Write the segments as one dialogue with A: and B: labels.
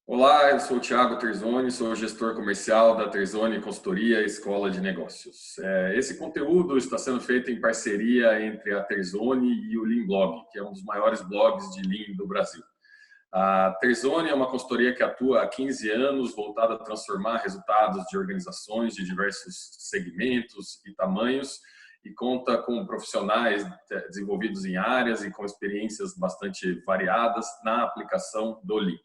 A: Olá, eu sou o Thiago Terzoni, sou gestor comercial da Terzoni Consultoria Escola de Negócios. Esse conteúdo está sendo feito em parceria entre a Terzoni e o Lean Blog, que é um dos maiores blogs de Lean do Brasil. A Terzoni é uma consultoria que atua há 15 anos, voltada a transformar resultados de organizações de diversos segmentos e tamanhos, e conta com profissionais desenvolvidos em áreas e com experiências bastante variadas na aplicação do Lean.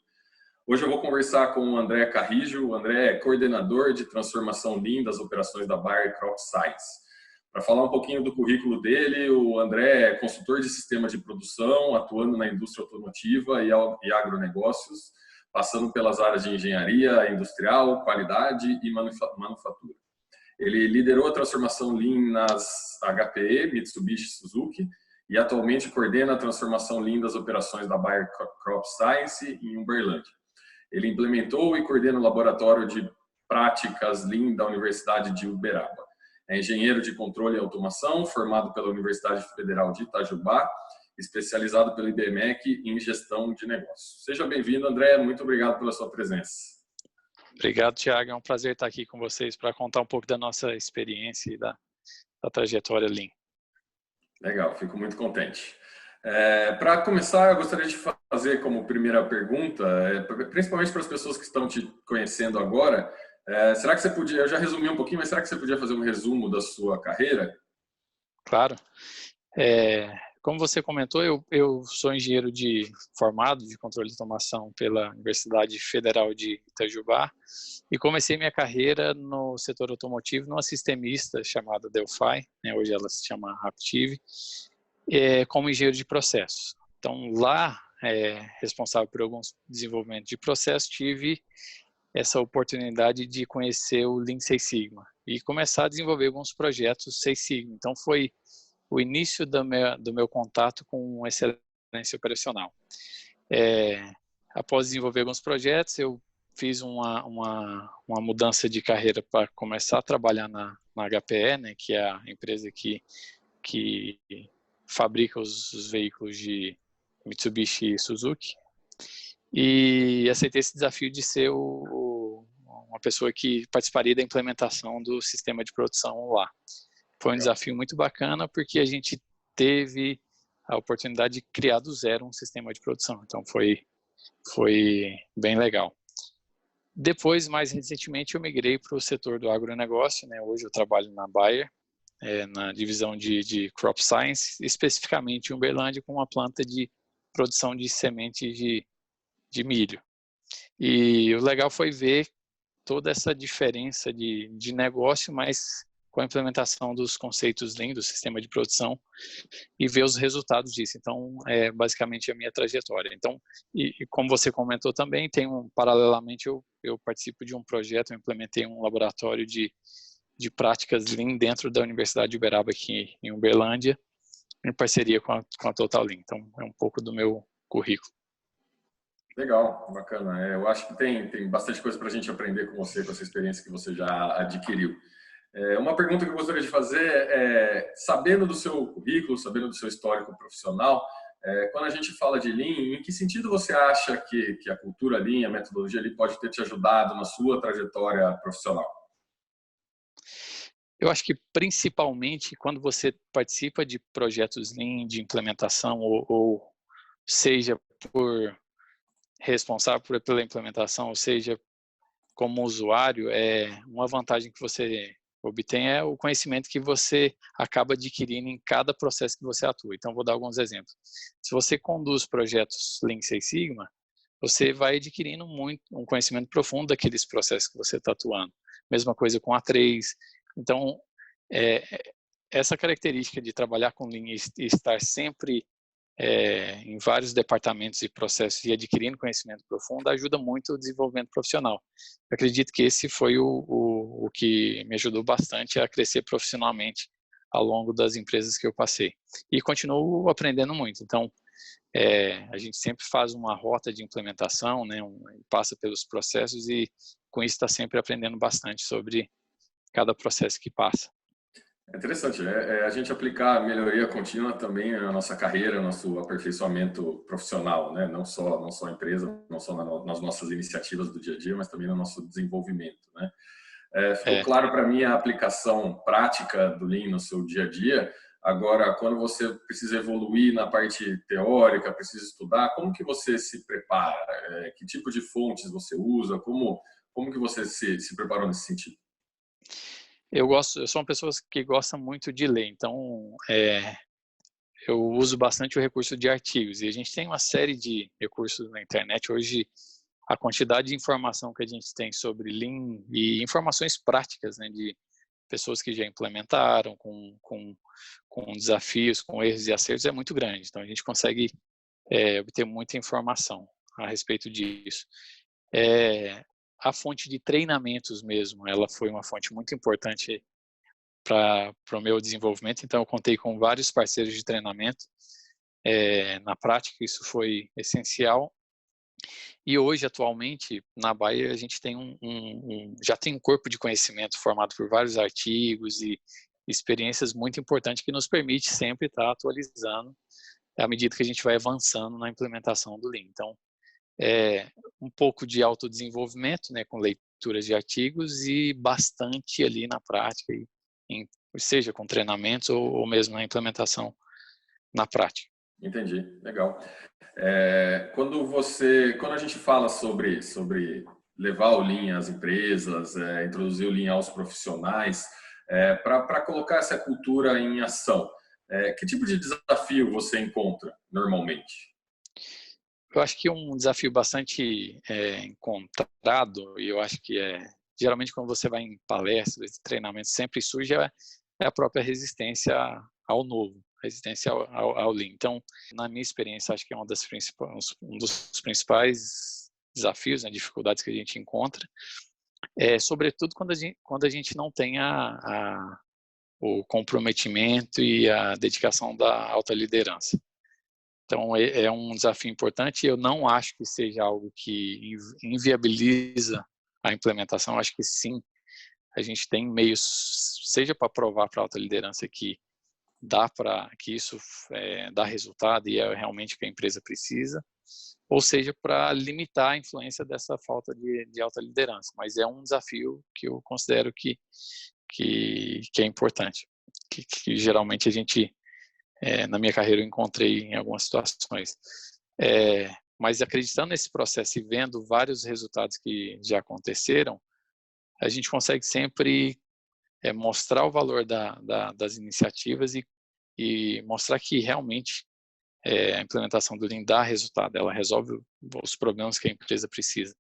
A: Hoje eu vou conversar com o André Carrijo. O André é coordenador de transformação Lean das operações da Bayer Crop Science. Para falar um pouquinho do currículo dele, o André é consultor de sistemas de produção, atuando na indústria automotiva e agronegócios, passando pelas áreas de engenharia industrial, qualidade e manufatura. Ele liderou a transformação Lean nas HPE, Mitsubishi Suzuki, e atualmente coordena a transformação Lean das operações da Bayer Crop Science em Uberlândia. Ele implementou e coordena o laboratório de práticas Lean da Universidade de Uberaba. É engenheiro de controle e automação, formado pela Universidade Federal de Itajubá, especializado pelo IBMEC em gestão de negócios. Seja bem-vindo, André. Muito obrigado pela sua presença.
B: Obrigado, Thiago. É um prazer estar aqui com vocês para contar um pouco da nossa experiência e da trajetória Lean.
A: Legal, fico muito contente. Para começar, eu gostaria de fazer como primeira pergunta, principalmente para as pessoas que estão te conhecendo agora, será que você podia, eu já resumi um pouquinho, mas será que você podia fazer um resumo da sua carreira?
B: Claro. Como você comentou, eu sou engenheiro formado de controle de automação pela Universidade Federal de Itajubá e comecei minha carreira no setor automotivo numa sistemista chamada Delphi, né, hoje ela se chama Raptive, como engenheiro de processos. Então, lá, responsável por alguns desenvolvimentos de processos, tive essa oportunidade de conhecer o Lean Six Sigma e começar a desenvolver alguns projetos Six Sigma. Então, foi o início do meu contato com excelência operacional. Após desenvolver alguns projetos, eu fiz uma mudança de carreira para começar a trabalhar na HPE, né, que é a empresa que fabrica os veículos de Mitsubishi e Suzuki, e aceitei esse desafio de ser uma pessoa que participaria da implementação do sistema de produção lá. Foi um desafio muito bacana porque a gente teve a oportunidade de criar do zero um sistema de produção, então foi bem legal. Depois, mais recentemente, eu migrei para o setor do agronegócio, né? Hoje eu trabalho na Bayer, na divisão de Crop Science, especificamente em Uberlândia, com uma planta de produção de sementes de milho. E o legal foi ver toda essa diferença de negócio, mas com a implementação dos conceitos Lean, do sistema de produção, e ver os resultados disso. Então, é basicamente a minha trajetória. Então, e como você comentou também, paralelamente eu participo de um projeto, eu implementei um laboratório de práticas Lean dentro da Universidade de Uberaba, aqui em Uberlândia, em parceria com a Total Lean. Então, é um pouco do meu currículo.
A: Legal, bacana. Eu acho que tem bastante coisa para a gente aprender com você, com essa experiência que você já adquiriu. Uma pergunta que eu gostaria de fazer é, sabendo do seu currículo, sabendo do seu histórico profissional, quando a gente fala de Lean, em que sentido você acha que a cultura Lean, a metodologia Lean pode ter te ajudado na sua trajetória profissional?
B: Eu acho que principalmente quando você participa de projetos Lean, de implementação, ou seja por responsável pela implementação, ou seja como usuário, uma vantagem que você obtém é o conhecimento que você acaba adquirindo em cada processo que você atua. Então, vou dar alguns exemplos. Se você conduz projetos Lean Six Sigma, você vai adquirindo um conhecimento profundo daqueles processos que você está atuando. Mesma coisa com A3. Então, essa característica de trabalhar com Lean e estar sempre em vários departamentos e processos e adquirindo conhecimento profundo ajuda muito o desenvolvimento profissional. Eu acredito que esse foi o que me ajudou bastante a crescer profissionalmente ao longo das empresas que eu passei. E continuo aprendendo muito. Então, a gente sempre faz uma rota de implementação, né, passa pelos processos e com isso está sempre aprendendo bastante sobre cada processo que passa.
A: É interessante, a gente aplicar a melhoria contínua também na nossa carreira, nosso aperfeiçoamento profissional, né? Não só a empresa, não só nas nossas iniciativas do dia a dia, mas também no nosso desenvolvimento, né? Ficou
B: É,
A: claro para mim a aplicação prática do Lean no seu dia a dia. Agora, quando você precisa evoluir na parte teórica, precisa estudar, como que você se prepara? Que tipo de fontes você usa? Como que você se preparou nesse sentido?
B: eu sou uma pessoa que gosta muito de ler, então eu uso bastante o recurso de artigos. E a gente tem uma série de recursos na internet. Hoje, a quantidade de informação que a gente tem sobre Lean e informações práticas, né, de pessoas que já implementaram, com desafios, com erros e acertos, é muito grande. Então, a gente consegue obter muita informação a respeito disso. A fonte de treinamentos mesmo, ela foi uma fonte muito importante para o meu desenvolvimento. Então, eu contei com vários parceiros de treinamento. Na prática, isso foi essencial. E hoje, atualmente, na Bayer, a gente tem já tem um corpo de conhecimento formado por vários artigos e experiências muito importantes que nos permite sempre estar atualizando à medida que a gente vai avançando na implementação do Lean. Então, um pouco de autodesenvolvimento, né, com leituras de artigos e bastante ali na prática, seja com treinamentos ou mesmo na implementação na prática.
A: Entendi, legal. Quando a gente fala sobre levar o Lean às empresas, introduzir o Lean aos profissionais, para colocar essa cultura em ação, que tipo de desafio você encontra normalmente?
B: Eu acho que um desafio bastante encontrado, e eu acho que geralmente quando você vai em palestras, treinamentos, sempre surge a própria resistência ao novo, resistência ao Lean. Então, na minha experiência, acho que é um dos principais desafios, né, dificuldades que a gente encontra, sobretudo quando a gente não tem o comprometimento e a dedicação da alta liderança. Então, é um desafio importante. Eu não acho que seja algo que inviabiliza a implementação. Eu acho que sim, a gente tem meios, seja para provar para a alta liderança que isso dá resultado e é realmente o que a empresa precisa, ou seja, para limitar a influência dessa falta de alta liderança. Mas é um desafio que eu considero que é importante, que geralmente a gente na minha carreira eu encontrei em algumas situações. Mas acreditando nesse processo e vendo vários resultados que já aconteceram, a gente consegue sempre mostrar o valor das iniciativas e mostrar que realmente a implementação do Lean dá resultado, ela resolve os problemas que a empresa precisa.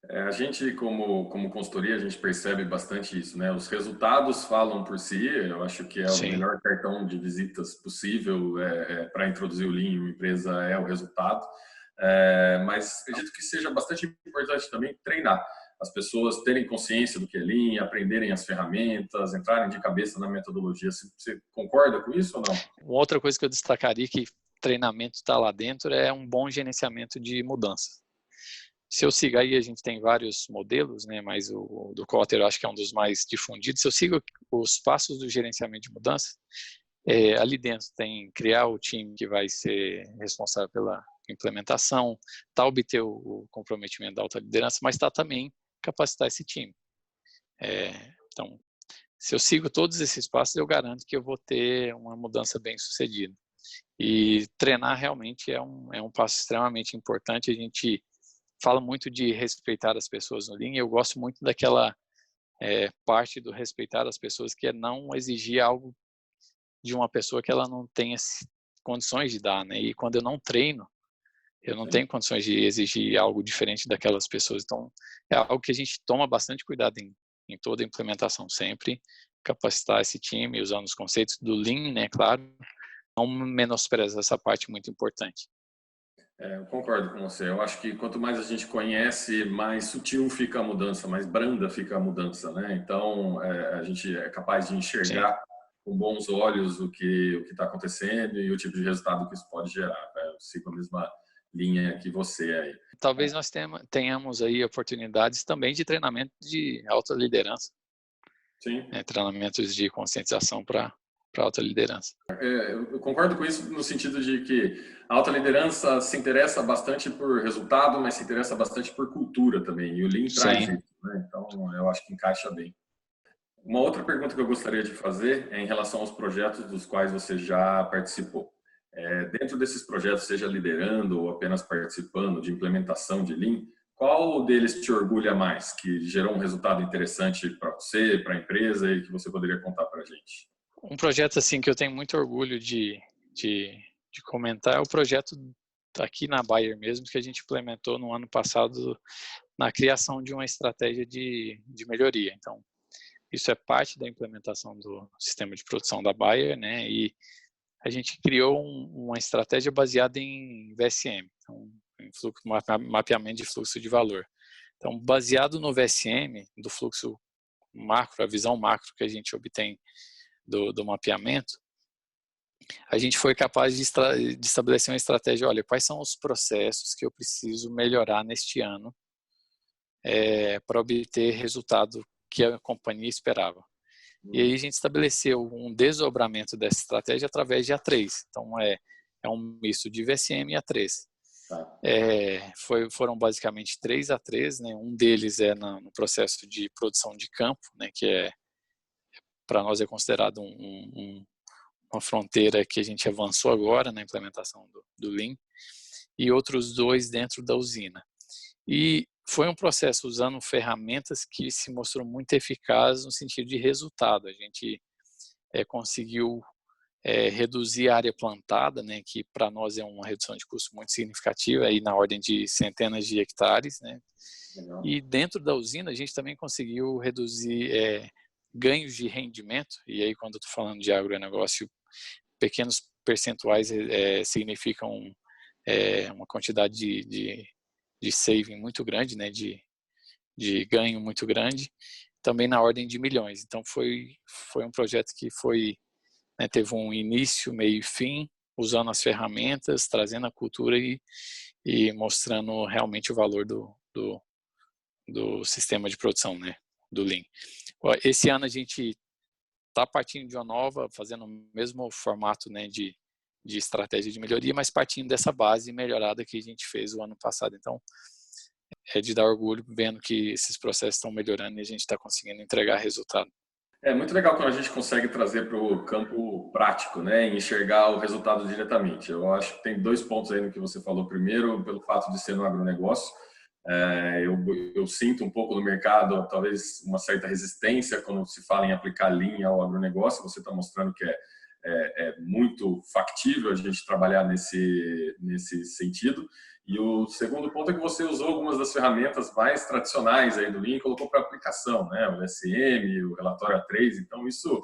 A: A gente, como consultoria, a gente percebe bastante isso, né? Os resultados falam por si. Eu acho que é o
B: Sim,
A: melhor cartão de visitas possível para introduzir o Lean em uma empresa é o resultado. Mas acredito que seja bastante importante também treinar as pessoas terem consciência do que é Lean, aprenderem as ferramentas, entrarem de cabeça na metodologia. Você concorda com isso ou não?
B: uma outra coisa que eu destacaria que treinamento está lá dentro é um bom gerenciamento de mudanças. Se eu sigo aí, a gente tem vários modelos, né? Mas o do Kotter eu acho que é um dos mais difundidos. Se eu sigo os passos do gerenciamento de mudanças, ali dentro tem criar o time que vai ser responsável pela implementação, obter o comprometimento da alta liderança, mas também capacitar esse time. Então, se eu sigo todos esses passos, eu garanto que eu vou ter uma mudança bem sucedida. E treinar realmente é um passo extremamente importante. A gente fala muito de respeitar as pessoas no Lean. Eu gosto muito daquela parte do respeitar as pessoas, que é não exigir algo de uma pessoa que ela não tenha condições de dar, né? E quando eu não treino, eu não
A: Sim.
B: tenho condições de exigir algo diferente daquelas pessoas. Então, é algo que a gente toma bastante cuidado em toda a implementação sempre, capacitar esse time usando os conceitos do Lean, né? Claro, não menosprezar essa parte muito importante.
A: Eu concordo com você. Eu acho que quanto mais a gente conhece, mais sutil fica a mudança, mais branda fica a mudança, né? Então, a gente é capaz de
B: Sim.
A: enxergar com bons olhos o que está acontecendo e o tipo de resultado que isso pode gerar. Né? Eu sigo a mesma linha que você aí.
B: Talvez nós tenhamos aí oportunidades também de treinamento de alta liderança.
A: Sim.
B: Treinamentos de conscientização para alta liderança.
A: Eu concordo com isso no sentido de que a alta liderança se interessa bastante por resultado, mas se interessa bastante por cultura também, e o Lean traz
B: Sim.
A: isso, né? Então, eu acho que encaixa bem. Uma outra pergunta que eu gostaria de fazer é em relação aos projetos dos quais você já participou. Dentro desses projetos, seja liderando ou apenas participando de implementação de Lean, qual deles te orgulha mais, que gerou um resultado interessante para você, para a empresa e que você poderia contar para a gente?
B: Um projeto assim que eu tenho muito orgulho de comentar é o projeto aqui na Bayer mesmo, que a gente implementou no ano passado na criação de uma estratégia de melhoria. Então, isso é parte da implementação do sistema de produção da Bayer, né? E a gente criou uma estratégia baseada em VSM, então, em mapeamento de fluxo de valor. Então, baseado no VSM, do fluxo macro, a visão macro que a gente obtém do mapeamento, a gente foi capaz de estabelecer uma estratégia. Olha, quais são os processos que eu preciso melhorar neste ano para obter resultado que a companhia esperava. E aí a gente estabeleceu um desdobramento dessa estratégia através de A3. Então, é um misto de VSM e A3.
A: Tá.
B: Foram basicamente 3 A3, né? Um deles é no processo de produção de campo, né? Que para nós é considerado uma fronteira que a gente avançou agora na implementação do Lean, e outros 2 dentro da usina. E foi um processo usando ferramentas que se mostrou muito eficaz no sentido de resultado. A gente conseguiu reduzir a área plantada, né, que para nós é uma redução de custo muito significativa, aí na ordem de centenas de hectares, né? E dentro da usina a gente também conseguiu reduzir ganhos de rendimento, e aí quando eu estou falando de agronegócio, pequenos percentuais significam uma quantidade de saving muito grande, né, de ganho muito grande, também na ordem de milhões. Então foi um projeto que teve um início, meio e fim, usando as ferramentas, trazendo a cultura e mostrando realmente o valor do sistema de produção, né, do Lean. Esse ano a gente está partindo de uma nova, fazendo o mesmo formato, né, de estratégia de melhoria, mas partindo dessa base melhorada que a gente fez o ano passado. Então, é de dar orgulho vendo que esses processos estão melhorando e a gente está conseguindo entregar resultado.
A: É muito legal quando a gente consegue trazer para o campo prático, né, e enxergar o resultado diretamente. Eu acho que tem 2 pontos aí no que você falou. Primeiro, pelo fato de ser no agronegócio, eu sinto um pouco no mercado, talvez, uma certa resistência quando se fala em aplicar Lean ao agronegócio. Você está mostrando que é muito factível a gente trabalhar nesse sentido. E o segundo ponto é que você usou algumas das ferramentas mais tradicionais aí do Lean e colocou para aplicação, né? O SM, o relatório A3. Então, isso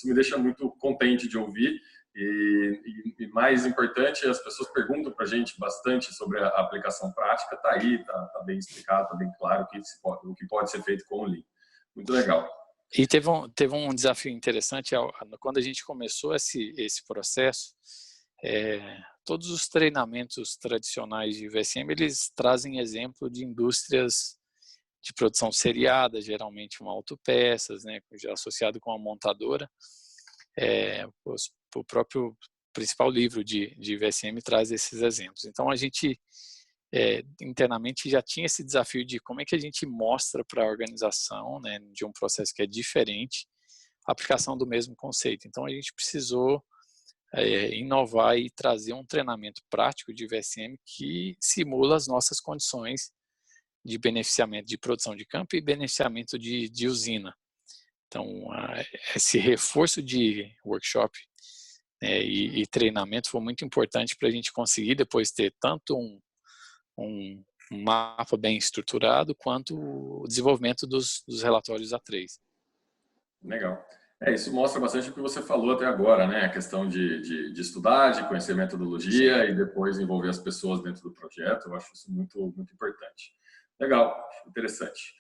A: me deixa muito contente de ouvir. E mais importante, as pessoas perguntam para a gente bastante sobre a aplicação prática. Está aí, está bem explicado, está bem claro o que pode ser feito com o Lean. Muito legal.
B: E teve um desafio interessante quando a gente começou esse processo. Todos os treinamentos tradicionais de VSM, eles trazem exemplo de indústrias de produção seriada, geralmente uma autopeças, né, associado com uma montadora. O próprio principal livro de VSM traz esses exemplos. Então, a gente internamente já tinha esse desafio de como é que a gente mostra para a organização, né, de um processo que é diferente, a aplicação do mesmo conceito. Então, a gente precisou inovar e trazer um treinamento prático de VSM que simula as nossas condições de beneficiamento de produção de campo e beneficiamento de usina. Então, esse reforço de workshop e treinamento foi muito importante para a gente conseguir depois ter tanto um mapa bem estruturado quanto o desenvolvimento dos relatórios A3.
A: Legal. Isso mostra bastante o que você falou até agora, né? A questão de estudar, de conhecer metodologia. Sim. E depois envolver as pessoas dentro do projeto. Eu acho isso muito, muito importante. Legal, interessante.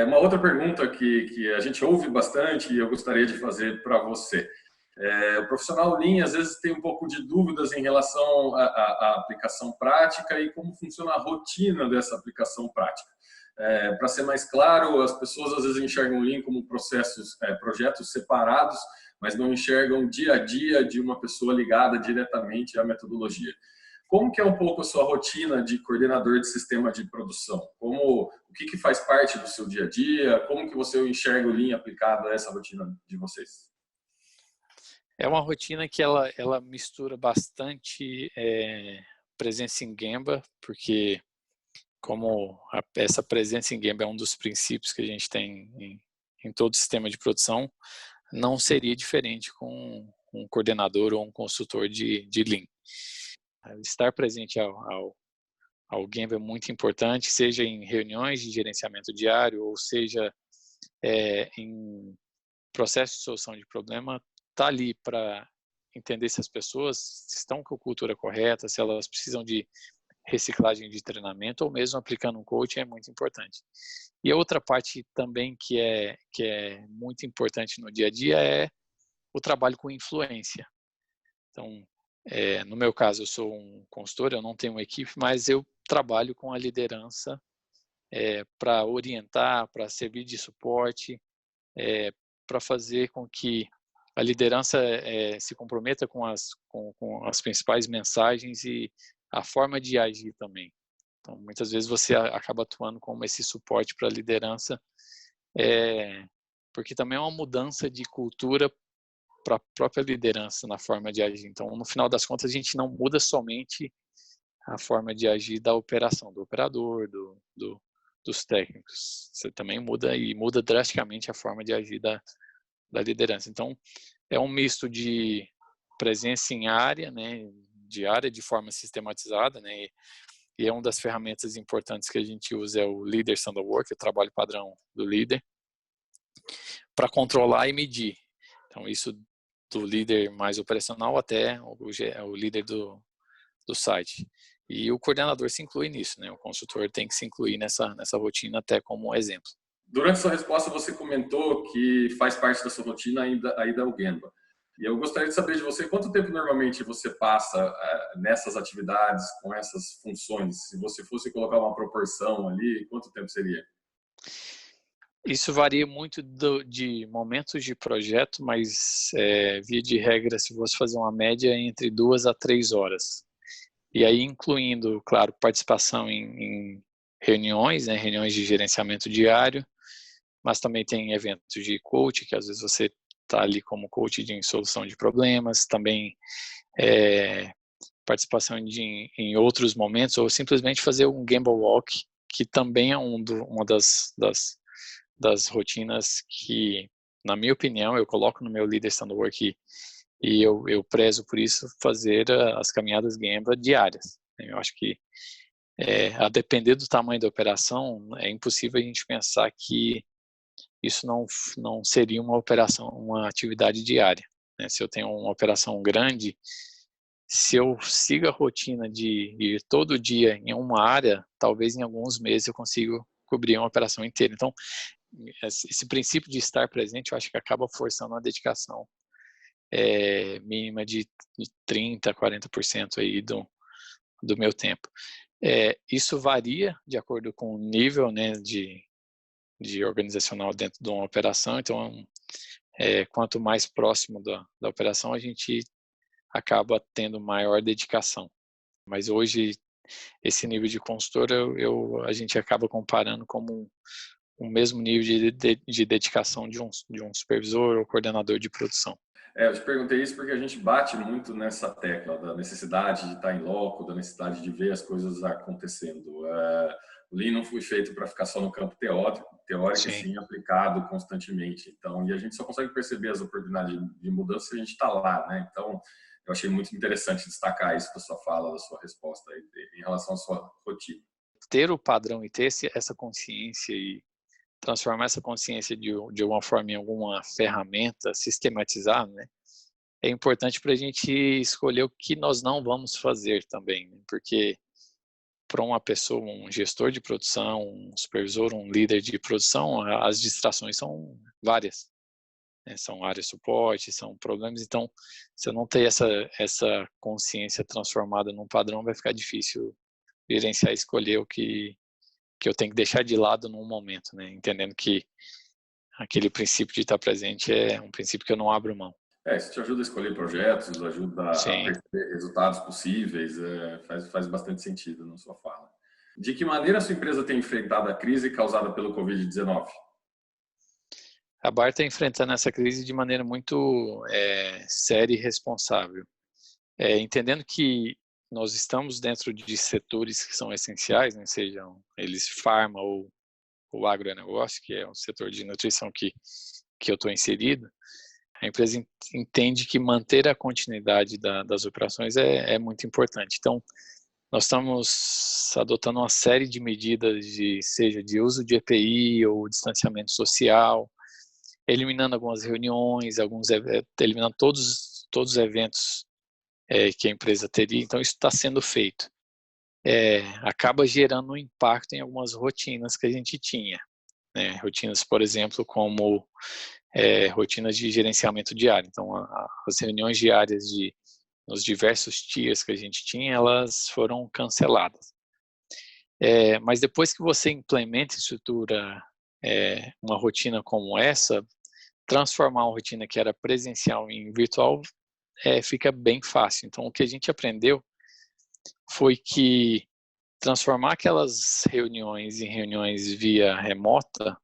A: Uma outra pergunta que a gente ouve bastante e eu gostaria de fazer para você. O profissional Lean às vezes tem um pouco de dúvidas em relação à aplicação prática e como funciona a rotina dessa aplicação prática. Para ser mais claro, as pessoas às vezes enxergam o Lean como projetos separados, mas não enxergam o dia a dia de uma pessoa ligada diretamente à metodologia. Como que é um pouco a sua rotina de coordenador de sistema de produção? O que faz parte do seu dia a dia? Como que você enxerga o Lean aplicado a essa rotina de vocês?
B: É uma rotina que ela mistura bastante presença em Gemba, porque como essa presença em Gemba é um dos princípios que a gente tem em todo o sistema de produção, não seria diferente com um coordenador ou um consultor de Lean. Estar presente ao Gemba é muito importante, seja em reuniões de gerenciamento diário, ou seja em processo de solução de problema, está ali para entender se as pessoas estão com a cultura correta, se elas precisam de reciclagem de treinamento ou mesmo aplicando um coaching é muito importante. E a outra parte também que é muito importante no dia a dia é o trabalho com influência. Então, no meu caso, eu sou um consultor, eu não tenho uma equipe, mas eu trabalho com a liderança para orientar, para servir de suporte, para fazer com que a liderança se comprometa com as principais mensagens e a forma de agir também. Então, muitas vezes você acaba atuando como esse suporte para a liderança, porque também é uma mudança de cultura para a própria liderança na forma de agir. Então, no final das contas, a gente não muda somente a forma de agir da operação, do operador, dos técnicos. Você também muda drasticamente a forma de agir da liderança. Então, é um misto de presença em área, né, diária, de forma sistematizada, né, e é uma das ferramentas importantes que a gente usa é o Leader Standard Work, o trabalho padrão do líder, para controlar e medir. Então, isso do líder mais operacional até o líder do site. E o coordenador se inclui nisso, né? O consultor tem que se incluir nessa rotina até como exemplo.
A: Durante sua resposta, você comentou que faz parte da sua rotina ainda o Gemba. E eu gostaria de saber de você quanto tempo normalmente você passa nessas atividades, com essas funções. Se você fosse colocar uma proporção ali, quanto tempo seria?
B: Isso varia muito de momentos de projeto, mas via de regra, se você fazer uma média, entre 2 a 3 horas. E aí incluindo, claro, participação em reuniões, né, reuniões de gerenciamento diário, mas também tem eventos de coach, que às vezes você está ali como coach em solução de problemas, também participação em outros momentos, ou simplesmente fazer um Gemba Walk, que também é uma das rotinas que, na minha opinião, eu coloco no meu Leader Standard Work e eu prezo por isso fazer as caminhadas Gemba diárias. Eu acho que, a depender do tamanho da operação, é impossível a gente pensar que isso não seria uma atividade diária. Né? Se eu tenho uma operação grande, se eu sigo a rotina de ir todo dia em uma área, talvez em alguns meses eu consiga cobrir uma operação inteira. Então, esse princípio de estar presente, eu acho que acaba forçando uma dedicação mínima de 30% a 40% aí do meu tempo. Isso varia de acordo com o nível, né, de organizacional dentro de uma operação. Então, quanto mais próximo da operação, a gente acaba tendo maior dedicação. Mas hoje, esse nível de consultor, a gente acaba comparando como o mesmo nível de dedicação de um supervisor ou coordenador de produção.
A: Eu te perguntei isso porque a gente bate muito nessa tecla da necessidade de estar em loco, da necessidade de ver as coisas acontecendo. O Lean não foi feito para ficar só no campo teórico e sim aplicado constantemente. Então, e a gente só consegue perceber as oportunidades de mudança se a gente está lá, né? Então, eu achei muito interessante destacar isso da sua fala, da sua resposta em relação à sua rotina.
B: Ter o padrão e ter essa consciência e transformar essa consciência de alguma forma em alguma ferramenta, sistematizar, né? É importante para a gente escolher o que nós não vamos fazer também, né? Porque para uma pessoa, um gestor de produção, um supervisor, um líder de produção, as distrações são várias. Né? São áreas de suporte, são problemas. Então, se eu não ter essa consciência transformada num padrão, vai ficar difícil gerenciar e escolher o que eu tenho que deixar de lado num momento, né? Entendendo que aquele princípio de estar presente é um princípio que eu não abro mão.
A: Isso te ajuda a escolher projetos, ajuda a
B: Sim.
A: perceber resultados possíveis, faz bastante sentido na sua fala. De que maneira a sua empresa tem enfrentado a crise causada pelo Covid-19?
B: A Bayer está enfrentando essa crise de maneira muito séria e responsável. Entendendo que nós estamos dentro de setores que são essenciais, né, sejam eles farma ou o agronegócio, que é o setor de nutrição que eu estou inserido, a empresa entende que manter a continuidade das operações é muito importante. Então, nós estamos adotando uma série de medidas, seja de uso de EPI ou distanciamento social, eliminando algumas reuniões, eliminando todos os eventos que a empresa teria. Então, isso está sendo feito. Acaba gerando um impacto em algumas rotinas que a gente tinha. Né? Rotinas, por exemplo, como rotinas de gerenciamento diário. Então, as reuniões diárias nos diversos tiers que a gente tinha, elas foram canceladas. Mas depois que você implementa e estrutura uma rotina como essa, transformar uma rotina que era presencial em virtual fica bem fácil. Então, o que a gente aprendeu foi que transformar aquelas reuniões em reuniões via remota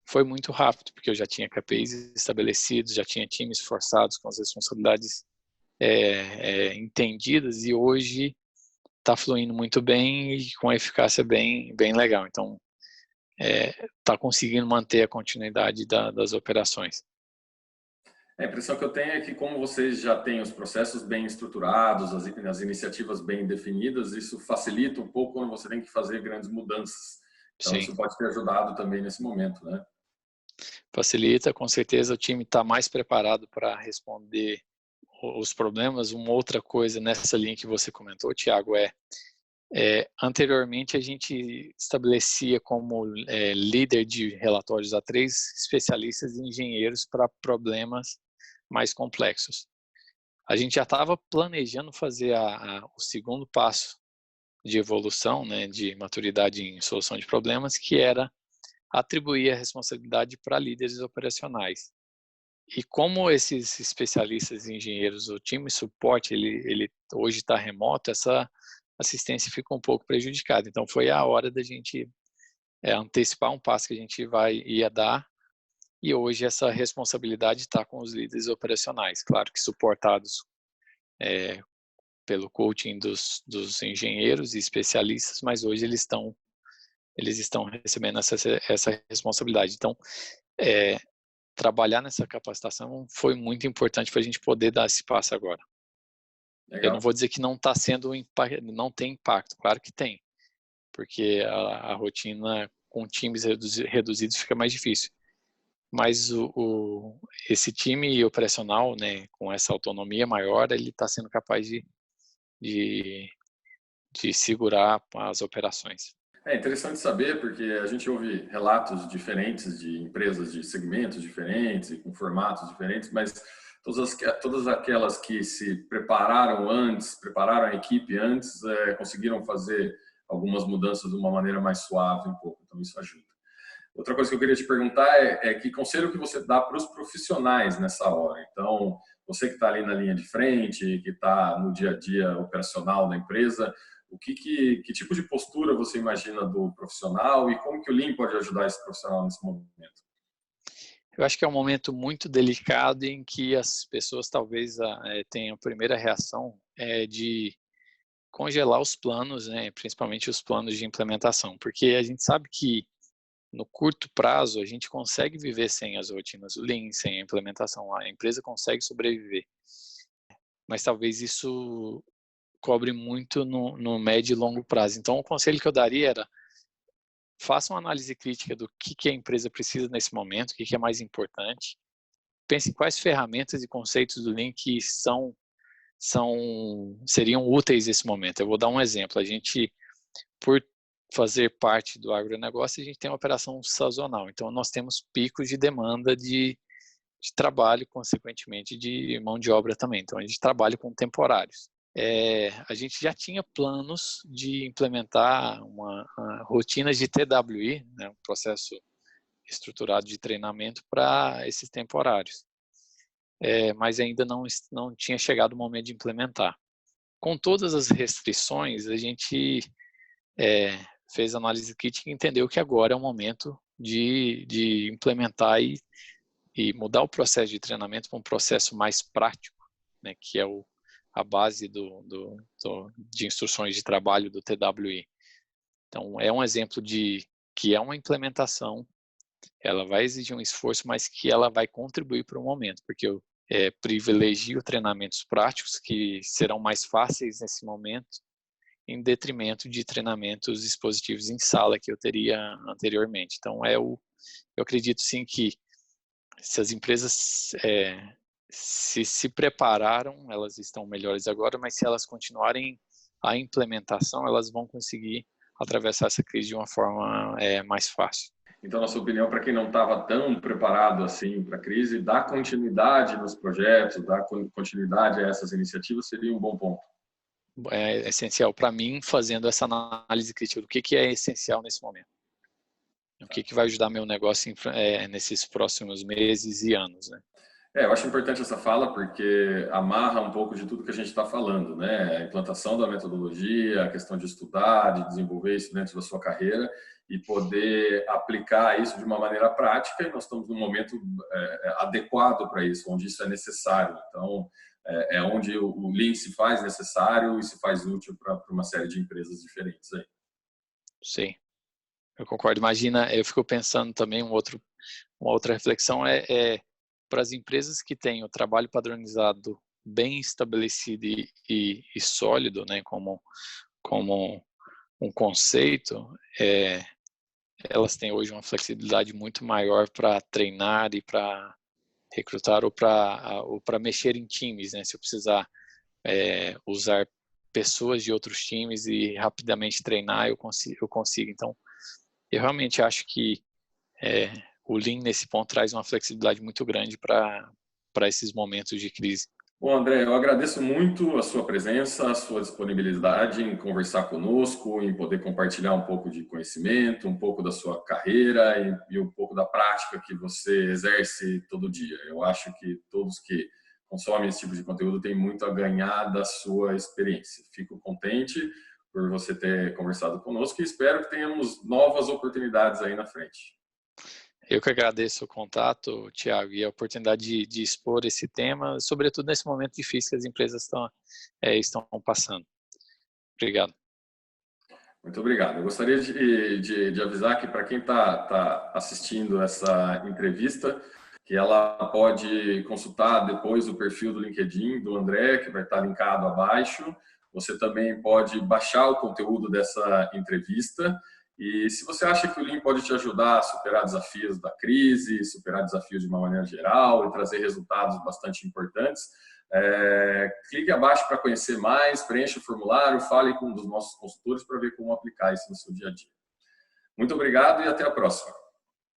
B: foi muito rápido, porque eu já tinha KPIs estabelecidos, já tinha times forçados com as responsabilidades entendidas, e hoje está fluindo muito bem e com eficácia bem legal. Então, está conseguindo manter a continuidade das operações.
A: A impressão que eu tenho é que, como vocês já têm os processos bem estruturados, as iniciativas bem definidas, isso facilita um pouco quando você tem que fazer grandes mudanças. Então,
B: Sim.
A: isso pode ter ajudado também nesse momento, né?
B: Facilita, com certeza o time está mais preparado para responder os problemas. Uma outra coisa nessa linha que você comentou, Thiago, anteriormente a gente estabelecia como líder de relatórios a 3 especialistas e engenheiros para problemas mais complexos. A gente já estava planejando fazer o segundo passo de evolução, né, de maturidade em solução de problemas, que era atribuir a responsabilidade para líderes operacionais. E como esses especialistas e engenheiros, o time suporte, ele hoje está remoto, essa assistência fica um pouco prejudicada. Então, foi a hora da gente antecipar um passo que a gente ia dar, e hoje essa responsabilidade está com os líderes operacionais, claro que suportados pelo coaching dos engenheiros e especialistas, mas hoje eles estão recebendo essa responsabilidade. Então, trabalhar nessa capacitação foi muito importante para a gente poder dar esse passo agora. Legal. Eu não vou dizer que não está sendo não tem impacto, claro que tem, porque a rotina com times reduzidos fica mais difícil. Mas esse time operacional, né, com essa autonomia maior, ele está sendo capaz de segurar as operações.
A: É interessante saber, porque a gente ouve relatos diferentes de empresas de segmentos diferentes e com formatos diferentes, mas todas aquelas que se prepararam antes, prepararam a equipe antes, conseguiram fazer algumas mudanças de uma maneira mais suave um pouco, então isso ajuda. Outra coisa que eu queria te perguntar é que conselho que você dá para os profissionais nessa hora? Então, você que está ali na linha de frente, que está no dia a dia operacional da empresa, que tipo de postura você imagina do profissional e como que o Lean pode ajudar esse profissional nesse momento?
B: Eu acho que é um momento muito delicado em que as pessoas talvez tenham a primeira reação de congelar os planos, né, principalmente os planos de implementação, porque a gente sabe que no curto prazo a gente consegue viver sem as rotinas do Lean, sem a implementação, a empresa consegue sobreviver, mas talvez isso cobre muito no médio e longo prazo. Então, o conselho que eu daria era: faça uma análise crítica do que a empresa precisa nesse momento, o que é mais importante. Pense em quais ferramentas e conceitos do Lean que seriam úteis nesse momento. Eu vou dar um exemplo. A gente, por fazer parte do agronegócio, a gente tem uma operação sazonal. Então, nós temos picos de demanda de trabalho, consequentemente, de mão de obra também. Então, a gente trabalha com temporários. a gente já tinha planos de implementar rotinas de TWI, né, um processo estruturado de treinamento para esses temporários. Mas ainda não tinha chegado o momento de implementar. Com todas as restrições, a gente fez análise crítica e entendeu que agora é o momento de implementar e mudar o processo de treinamento para um processo mais prático, né, que é a base de instruções de trabalho do TWI. Então, é um exemplo de que é uma implementação, ela vai exigir um esforço, mas que ela vai contribuir para o momento, porque eu privilegio treinamentos práticos que serão mais fáceis nesse momento, em detrimento de treinamentos expositivos em sala que eu teria anteriormente. Então, eu acredito sim que se as empresas se prepararam, elas estão melhores agora, mas se elas continuarem a implementação, elas vão conseguir atravessar essa crise de uma forma mais fácil.
A: Então, na sua opinião, para quem não estava tão preparado assim para a crise, dar continuidade nos projetos, dar continuidade a essas iniciativas seria um bom ponto.
B: É essencial para mim, fazendo essa análise crítica do que é essencial nesse momento. O que vai ajudar meu negócio nesses próximos meses e anos, né?
A: Eu acho importante essa fala porque amarra um pouco de tudo que a gente está falando, né? A implantação da metodologia, a questão de estudar, de desenvolver isso dentro da sua carreira e poder aplicar isso de uma maneira prática. E nós estamos num momento adequado para isso, onde isso é necessário. Então, é onde o Lean se faz necessário e se faz útil para uma série de empresas diferentes aí.
B: Sim, eu concordo. Imagina, eu fico pensando também uma outra reflexão para as empresas que têm o trabalho padronizado bem estabelecido e sólido, né, como um conceito, elas têm hoje uma flexibilidade muito maior para treinar e para recrutar ou para mexer em times, né, se eu precisar usar pessoas de outros times e rapidamente treinar, eu consigo. Então, eu realmente acho que o Lean, nesse ponto, traz uma flexibilidade muito grande para esses momentos de crise.
A: Bom, André, eu agradeço muito a sua presença, a sua disponibilidade em conversar conosco, em poder compartilhar um pouco de conhecimento, um pouco da sua carreira e um pouco da prática que você exerce todo dia. Eu acho que todos que consomem esse tipo de conteúdo têm muito a ganhar da sua experiência. Fico contente por você ter conversado conosco e espero que tenhamos novas oportunidades aí na frente.
B: Eu que agradeço o contato, Thiago, e a oportunidade de expor esse tema, sobretudo nesse momento difícil que as empresas estão passando. Obrigado.
A: Muito obrigado. Eu gostaria de avisar que para quem está assistindo essa entrevista, que ela pode consultar depois o perfil do LinkedIn do André, que vai estar linkado abaixo. Você também pode baixar o conteúdo dessa entrevista. E se você acha que o Lean pode te ajudar a superar desafios da crise, superar desafios de uma maneira geral e trazer resultados bastante importantes, clique abaixo para conhecer mais, preencha o formulário, fale com um dos nossos consultores para ver como aplicar isso no seu dia a dia. Muito obrigado e até a próxima.